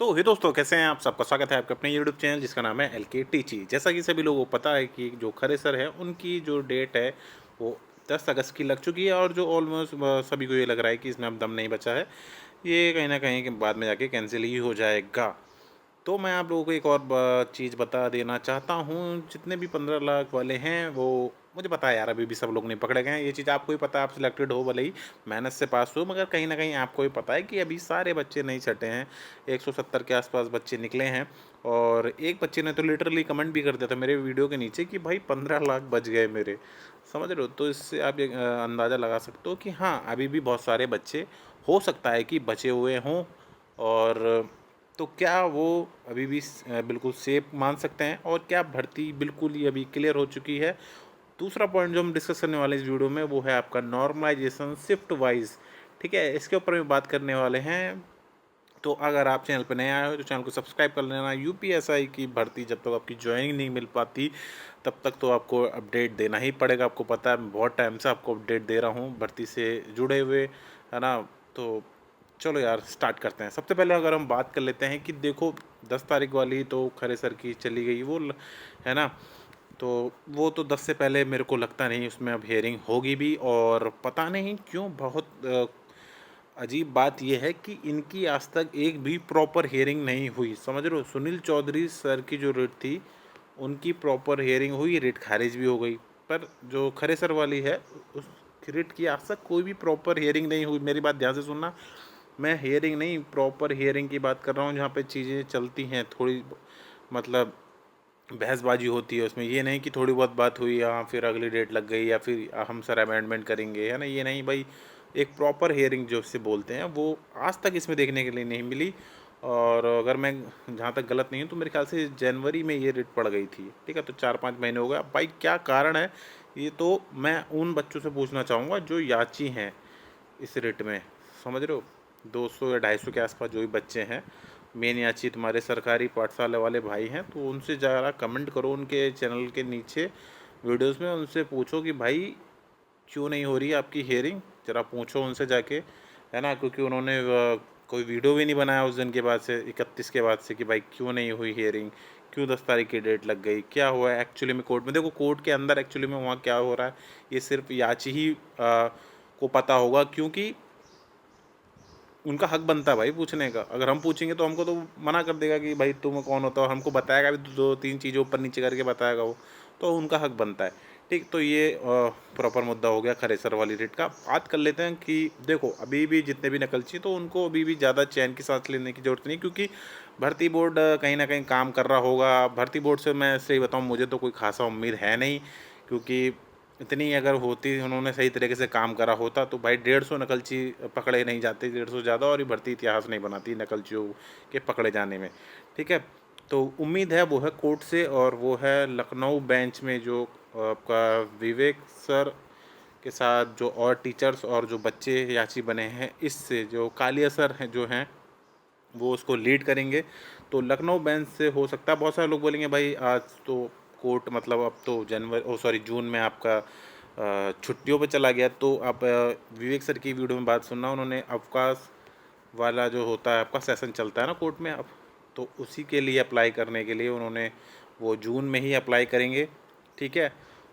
तो हे दोस्तों, कैसे हैं आप? सबका स्वागत है आपके अपने यूट्यूब चैनल जिसका नाम है एलके टीची। जैसा कि सभी लोगों को पता है कि जो खरे सर है उनकी जो डेट है वो 10 अगस्त की लग चुकी है और जो ऑलमोस्ट सभी को ये लग रहा है कि इसमें अब दम नहीं बचा है, ये कहीं ना कहीं के बाद में जाके कैंसिल ही हो जाएगा। तो मैं आप लोगों को एक और चीज़ बता देना चाहता हूँ। जितने भी 15 लाख वाले हैं वो मुझे पता है यार, अभी भी सब लोग नहीं पकड़े गए हैं। ये चीज़ आपको ही पता है, आप सिलेक्टेड हो भले ही मेहनत से पास हो, मगर कहीं ना कहीं आपको भी पता है कि अभी सारे बच्चे नहीं छटे हैं। 170 के आसपास बच्चे निकले हैं और एक बच्चे ने तो लिटरली कमेंट भी कर दिया था मेरे वीडियो के नीचे कि भाई 15 लाख बच गए मेरे। समझ रहे हो? तो इससे आप ये अंदाज़ा लगा सकते हो कि हाँ, अभी भी बहुत सारे बच्चे हो सकता है कि बचे हुए हों। और तो क्या वो अभी भी बिल्कुल सेफ मान सकते हैं और क्या भर्ती बिल्कुल ही अभी क्लियर हो चुकी है? दूसरा पॉइंट जो हम डिस्कस करने वाले हैं इस वीडियो में वो है आपका नॉर्मलाइजेशन शिफ्ट वाइज। ठीक है, इसके ऊपर भी बात करने वाले हैं। तो अगर आप चैनल पर नए आए हो तो चैनल को सब्सक्राइब कर लेना। यूपीएसआई की भर्ती जब तक आपकी ज्वाइनिंग नहीं मिल पाती तब तक तो आपको अपडेट देना ही पड़ेगा। आपको पता है, बहुत टाइम से आपको अपडेट दे रहा हूँ भर्ती से जुड़े हुए, है ना? तो चलो यार, स्टार्ट करते हैं। सबसे पहले अगर हम बात कर लेते हैं कि देखो, 10 तारीख वाली तो खरे सर की चली गई वो, है ना? तो वो तो 10 से पहले मेरे को लगता नहीं उसमें अब हेयरिंग होगी भी। और पता नहीं क्यों, बहुत अजीब बात यह है कि इनकी आज तक एक भी प्रॉपर हियरिंग नहीं हुई। समझ रहे हो? सुनील चौधरी सर की जो रिट थी उनकी प्रॉपर हियरिंग हुई, रिट खारिज भी हो गई। पर जो खरे सर वाली है उस रिट की आज तक कोई भी प्रॉपर हियरिंग नहीं हुई। मेरी बात ध्यान से सुनना, मैं हियरिंग नहीं, प्रॉपर हियरिंग की बात कर रहा हूँ, जहाँ पे चीज़ें चलती हैं थोड़ी, मतलब बहसबाजी होती है उसमें। ये नहीं कि थोड़ी बहुत बात हुई, हाँ फिर अगली डेट लग गई या फिर हम सर अमेंडमेंट करेंगे, है ना? ये नहीं भाई, एक प्रॉपर हियरिंग जो इससे बोलते हैं वो आज तक इसमें देखने के लिए नहीं मिली। और अगर मैं जहाँ तक गलत नहीं हूँ तो मेरे ख्याल से जनवरी में ये रेट पड़ गई थी। ठीक है, तो 4-5 महीने हो गए। अब भाई क्या कारण है, ये तो मैं उन बच्चों से पूछना चाहूँगा जो याची हैं इस रेट में। समझ रहे हो? 200 या 250 के आसपास जो भी बच्चे हैं, मेन याची तुम्हारे सरकारी पाठशाला वाले भाई हैं, तो उनसे ज़रा कमेंट करो उनके चैनल के नीचे वीडियोस में। उनसे पूछो कि भाई क्यों नहीं हो रही है आपकी हियरिंग, ज़रा पूछो उनसे जाके, है ना? क्योंकि उन्होंने कोई वीडियो भी नहीं बनाया उस दिन के बाद से, 31 के बाद से, कि भाई क्यों नहीं हुई हियरिंग, क्यों 10 तारीख की डेट लग गई, क्या हुआ है एक्चुअली में कोर्ट में। देखो, कोर्ट के अंदर एक्चुअली में वहाँ क्या हो रहा है ये सिर्फ याची ही को पता होगा, क्योंकि उनका हक बनता है भाई पूछने का। अगर हम पूछेंगे तो हमको तो मना कर देगा कि भाई तुम कौन होता हो, और हमको बताएगा भी, 2-3 चीज़ें ऊपर नीचे करके बताएगा वो, तो उनका हक बनता है। ठीक, तो ये प्रॉपर मुद्दा हो गया खरेसर वाली रेट का। बात कर लेते हैं कि देखो, अभी भी जितने भी नकलची, तो उनको अभी भी ज़्यादा चैन की सांस लेने की ज़रूरत नहीं, क्योंकि भर्ती बोर्ड कहीं ना कहीं काम कर रहा होगा। भर्ती बोर्ड से मैं सही बताऊँ, मुझे तो कोई खासा उम्मीद है नहीं, क्योंकि इतनी अगर होती, उन्होंने सही तरीके से काम करा होता तो भाई 150 नकलची पकड़े नहीं जाते, 150 ज़्यादा, और ये भर्ती इतिहास नहीं बनाती नकलचियों के पकड़े जाने में। ठीक है, तो उम्मीद है वो है कोर्ट से, और वो है लखनऊ बेंच में जो आपका विवेक सर के साथ जो और टीचर्स और जो बच्चे याची बने हैं, इससे जो कालिया सर हैं जो हैं वो उसको लीड करेंगे। तो लखनऊ बेंच से हो सकता है। बहुत सारे लोग बोलेंगे भाई आज तो कोर्ट, मतलब अब तो जून में आपका छुट्टियों पे चला गया। तो आप विवेक सर की वीडियो में बात सुनना, उन्होंने अवकाश वाला जो होता है आपका सेशन चलता है ना कोर्ट में अब, तो उसी के लिए अप्लाई करने के लिए उन्होंने वो जून में ही अप्लाई करेंगे। ठीक है,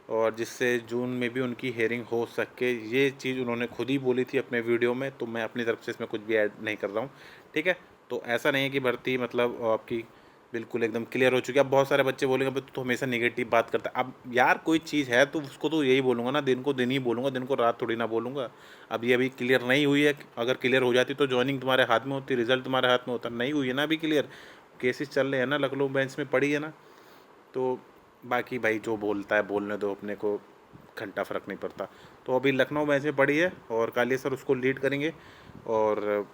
और जिससे जून में भी उनकी हेयरिंग हो सके, ये चीज़ उन्होंने खुद ही बोली थी अपने वीडियो में, तो मैं अपनी तरफ से इसमें कुछ भी ऐड नहीं कर रहा हूँ। ठीक है, तो ऐसा नहीं है कि भर्ती मतलब आपकी बिल्कुल एकदम क्लियर हो चुकी है। अब बहुत सारे बच्चे बोलेंगे भाई तू तो हमेशा नेगेटिव बात करता है। अब यार कोई चीज़ है तो उसको तो यही बोलूँगा ना, दिन को दिन ही बोलूँगा, दिन को रात थोड़ी ना बोलूँगा। अब ये अभी क्लियर नहीं हुई है, अगर क्लियर हो जाती तो ज्वाइनिंग तुम्हारे हाथ में होती, रिजल्ट तुम्हारे हाथ में होता। नहीं हुई है ना अभी क्लियर, केसेस चल रहे हैं ना, लखनऊ बेंच में पड़ी है ना। तो बाकी भाई जो बोलता है बोलने दो, अपने को घंटा फ़र्क नहीं पड़ता। तो अभी लखनऊ मैच में पड़ी है और कालिया सर उसको लीड करेंगे। और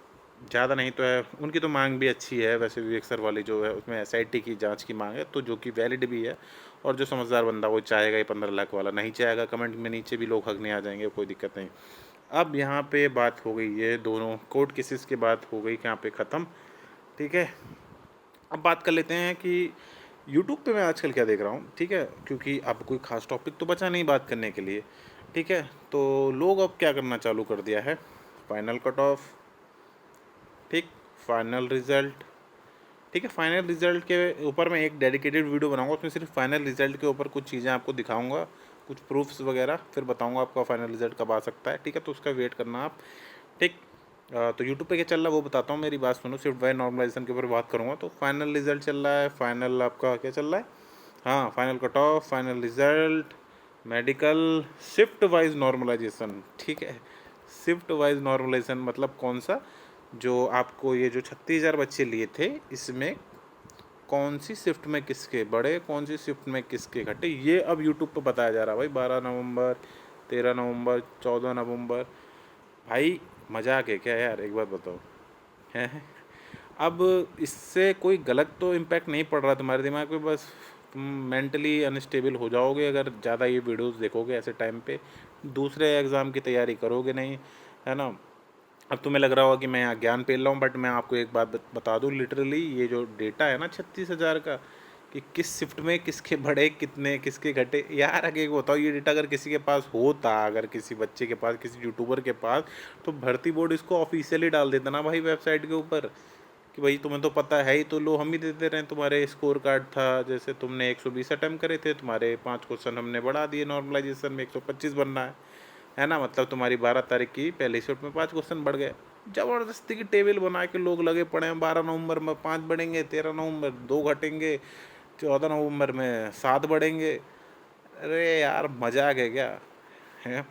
ज़्यादा नहीं तो है, उनकी तो मांग भी अच्छी है वैसे। विवेक सर वाली जो है उसमें एसआईटी की जांच की मांग है, तो जो कि वैलिड भी है। और जो समझदार बंदा वो चाहेगा ही, 15 लाख वाला नहीं चाहेगा, कमेंट में नीचे भी लोग हकने आ जाएंगे, कोई दिक्कत नहीं। अब यहाँ पे बात हो गई, ये दोनों कोर्ट केसेस की बात हो गई यहाँ पे ख़त्म। ठीक है, अब बात कर लेते हैं कि यूट्यूब पे मैं आजकल क्या देख रहा हूँ। ठीक है, क्योंकि अब कोई खास टॉपिक तो बचा नहीं बात करने के लिए। ठीक है, तो लोग अब क्या करना चालू कर दिया है, फाइनल कट ऑफ, ठीक, फाइनल रिजल्ट, ठीक है। फाइनल रिजल्ट के ऊपर मैं एक डेडिकेटेड वीडियो बनाऊंगा, उसमें सिर्फ फाइनल रिजल्ट के ऊपर कुछ चीज़ें आपको दिखाऊंगा, कुछ प्रूफ्स वगैरह, फिर बताऊंगा आपका फाइनल रिजल्ट कब आ सकता है। ठीक है, तो उसका वेट करना आप। ठीक। तो यूट्यूब पे क्या चल रहा है वो बताता हूँ, मेरी बात सुनो। शिफ्ट वाइज नॉर्मलाइजेशन के ऊपर बात करूँगा। तो फाइनल रिजल्ट चल रहा है, फाइनल आपका क्या चल रहा है, हाँ, final cut off, final result, medical, shift wise normalisation. ठीक है, शिफ्ट वाइज नॉर्मलाइजेशन मतलब कौन सा, जो आपको ये जो 36,000 बच्चे लिए थे, इसमें कौन सी शिफ्ट में किसके बढ़े, कौन सी शिफ्ट में किसके घटे, ये अब यूट्यूब पे बताया जा रहा है भाई। 12 नवंबर, 13 नवंबर, 14 नवंबर। भाई मजाक है क्या यार, एक बात बताओ, है? अब इससे कोई गलत तो इम्पैक्ट नहीं पड़ रहा तुम्हारे दिमाग पे, बस तुम मेंटली अनस्टेबल हो जाओगे अगर ज़्यादा ये वीडियोस देखोगे ऐसे टाइम पे, दूसरे एग्ज़ाम की तैयारी करोगे नहीं, है ना। अब तुम्हें लग रहा होगा कि मैं यहाँ ज्ञान पेल रहा हूँ, बट मैं आपको एक बात बता दूँ, लिटरली ये जो डेटा है ना 36,000 का, कि किस शिफ्ट में किसके बढ़े, कितने किसके घटे, यार आगे एक बताओ, ये डेटा अगर किसी के पास होता, अगर किसी बच्चे के पास, किसी यूट्यूबर के पास, तो भर्ती बोर्ड इसको ऑफिशियली डाल देता ना भाई वेबसाइट के ऊपर, कि भाई तुम्हें तो पता है ही, तो लो हम ही देते रहे। तुम्हारे स्कोर कार्ड था, जैसे तुमने 120 अटैम्प्ट करे थे, तुम्हारे 5 क्वेश्चन हमने बढ़ा दिए, नॉर्मलाइजेशन में 125 बनना है ना, मतलब तुम्हारी 12 तारीख की पहली शिफ्ट में 5 क्वेश्चन बढ़ गए। ज़बरदस्ती की टेबल बना के लोग लगे पड़े हैं, 12 नवंबर में 5 बढ़ेंगे, 13 नवंबर 2 घटेंगे, 14 नवंबर में 7 बढ़ेंगे। अरे यार मजाक है क्या, है?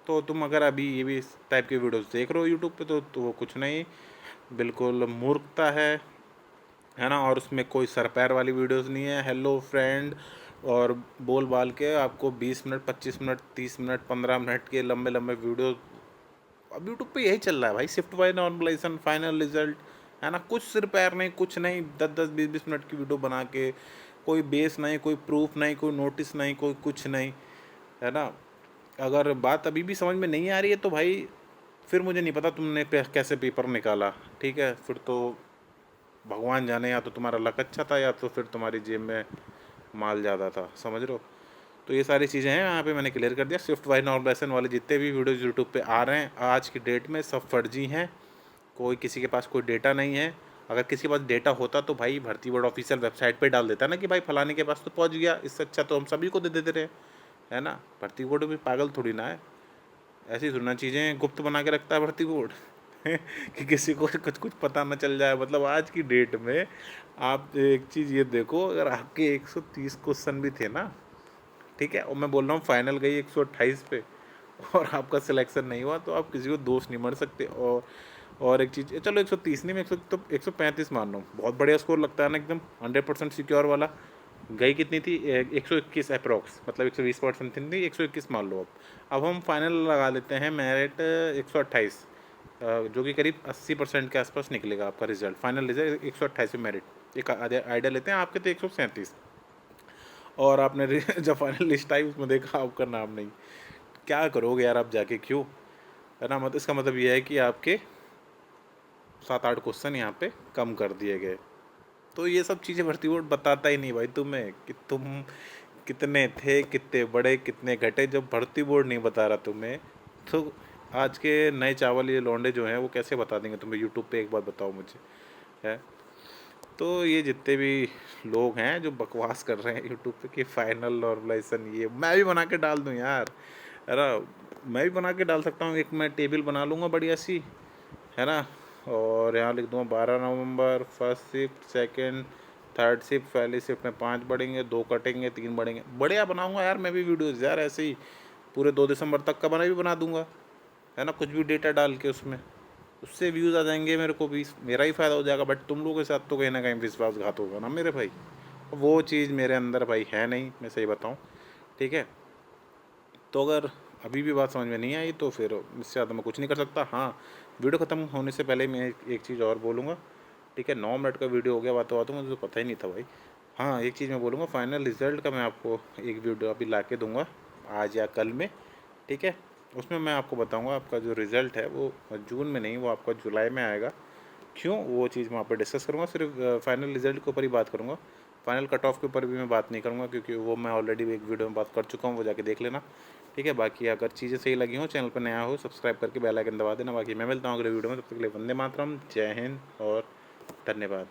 तो तुम अगर अभी ये भी इस टाइप के वीडियोस देख रहे हो यूट्यूब पे, तो वो कुछ नहीं, बिल्कुल मूर्खता है ना। और उसमें कोई सर पैर वाली वीडियोस नहीं है, हेलो फ्रेंड और बोल बाल के आपको 20 मिनट, 25 मिनट, 30 मिनट, 15 मिनट के लंबे लंबे वीडियो अब यूट्यूब पे यही चल रहा है भाई। Shift wise normalisation, final result, है ना, कुछ सिर पैर नहीं, कुछ नहीं, 10-10, 20-20 मिनट की वीडियो बना के, कोई बेस नहीं, कोई प्रूफ नहीं, कोई नोटिस नहीं, कोई कुछ नहीं, है ना। अगर बात अभी भी समझ में नहीं आ रही है तो भाई फिर मुझे नहीं पता तुमने कैसे पेपर निकाला। ठीक है, फिर तो भगवान जाने, या तो तुम्हारा लक अच्छा था, या तो फिर तुम्हारी जेब में माल ज़्यादा था, समझ रहे हो। तो ये सारी चीज़ें हैं, यहाँ पे मैंने क्लियर कर दिया। शिफ्ट वाइज नॉर्मलाइजेशन वाले जितने भी वीडियोज़ यूट्यूब पे आ रहे हैं आज की डेट में, सब फर्जी हैं। कोई किसी के पास कोई डेटा नहीं है। अगर किसी के पास डेटा होता तो भाई भर्ती बोर्ड ऑफिशियल वेबसाइट पे डाल देता ना, कि भाई फलाने के पास तो पहुँच गया, इससे अच्छा तो हम सभी को दे देते रहे, है ना। भर्ती बोर्ड भी पागल थोड़ी ना है, ऐसी थोड़ी ना चीज़ें गुप्त बना के रखता है भर्ती बोर्ड कि किसी को कुछ कुछ पता ना चल जाए। मतलब आज की डेट में आप एक चीज़ ये देखो, अगर आपके 130 क्वेश्चन भी थे ना, ठीक है, और मैं बोल रहा हूँ फाइनल गई 128 पे, और आपका सिलेक्शन नहीं हुआ, तो आप किसी को दोष नहीं मर सकते। और एक चीज़, चलो 130 नहीं, मैं 100 तो 135 मान रहा हूँ, बहुत बढ़िया स्कोर लगता है ना, एकदम 100% सिक्योर वाला। गई कितनी थी, 121 अप्रॉक्स, मतलब 120% थी नहीं, 121 मान लो। अब हम फाइनल लगा लेते हैं मेरिट 128, जो कि करीब 80% के आसपास निकलेगा आपका रिजल्ट, फाइनल रिजल्ट 128 में मेरिट। एक आइडिया लेते हैं, आपके तो 137, और आपने जब फाइनल लिस्ट आई उसमें देखा आपका नाम नहीं, क्या करोगे यार आप जाके, क्यों, है ना। मतलब इसका मतलब ये है कि आपके 7-8 क्वेश्चन यहाँ पे कम कर दिए गए। तो ये सब चीज़ें भर्ती बोर्ड बताता ही नहीं भाई तुम्हें, कि तुम कितने थे, कितने बड़े, कितने घटे। जब भर्ती बोर्ड नहीं बता रहा तुम्हें, तो आज के नए चावल ये लौंडे जो हैं वो कैसे बता देंगे तुम्हें यूट्यूब पे, एक बार बताओ मुझे, है। तो ये जितने भी लोग हैं जो बकवास कर रहे हैं यूट्यूब पे कि फाइनल नॉर्मलाइजेशन, ये मैं भी बना के डाल दूं यार, है ना। मैं भी बना के डाल सकता हूँ, एक मैं टेबल बना लूँगा बढ़िया सी, है ना, और यहाँ लिख दूँगा 12 नवंबर first shift, second, third shift, पहली शिफ्ट में 5 बढ़ेंगे, 2 कटेंगे, 3 बढ़ेंगे, बढ़िया बनाऊँगा यार मैं भी वीडियोज़ यार, ऐसे ही पूरे 2 दिसंबर तक का बना दूँगा, है ना, कुछ भी डेटा डाल के उसमें, उससे व्यूज़ आ जाएंगे, मेरे को भी मेरा ही फ़ायदा हो जाएगा। बट तुम लोगों के साथ तो कहीं ना कहीं विश्वासघात होगा ना मेरे भाई, वो चीज़ मेरे अंदर भाई है नहीं, मैं सही बताऊँ। ठीक है, तो अगर अभी भी बात समझ में नहीं आई तो फिर इससे ज़्यादा मैं कुछ नहीं कर सकता। हाँ, वीडियो ख़त्म होने से पहले मैं एक चीज़ और बोलूँगा। ठीक है, 9 मिनट का वीडियो हो गया बातों बातों, मुझे तो पता ही नहीं था भाई। हाँ, एक चीज़ मैं बोलूँगा, फाइनल रिज़ल्ट का मैं आपको एक वीडियो अभी ला के दूँगा आज या कल में। ठीक है, उसमें मैं आपको बताऊँगा आपका जो रिज़ल्ट है वो जून में नहीं, वो आपका जुलाई में आएगा। क्यों, वो चीज़ मैं वहाँ पे डिस्कस करूँगा। सिर्फ फाइनल रिजल्ट के ऊपर ही बात करूँगा, फाइनल कट ऑफ के ऊपर भी मैं बात नहीं करूँगा, क्योंकि वो मैं ऑलरेडी एक वीडियो में बात कर चुका हूँ, वो जाके देख लेना। ठीक है, बाकी अगर चीज़ें सही लगी हो, चैनल पर नया हो, सब्सक्राइब करके बेल आइकन दबा देना। बाकी मैं मिलता हूँ अगले वीडियो में, तब तक के लिए वंदे मातरम, जय हिंद और धन्यवाद।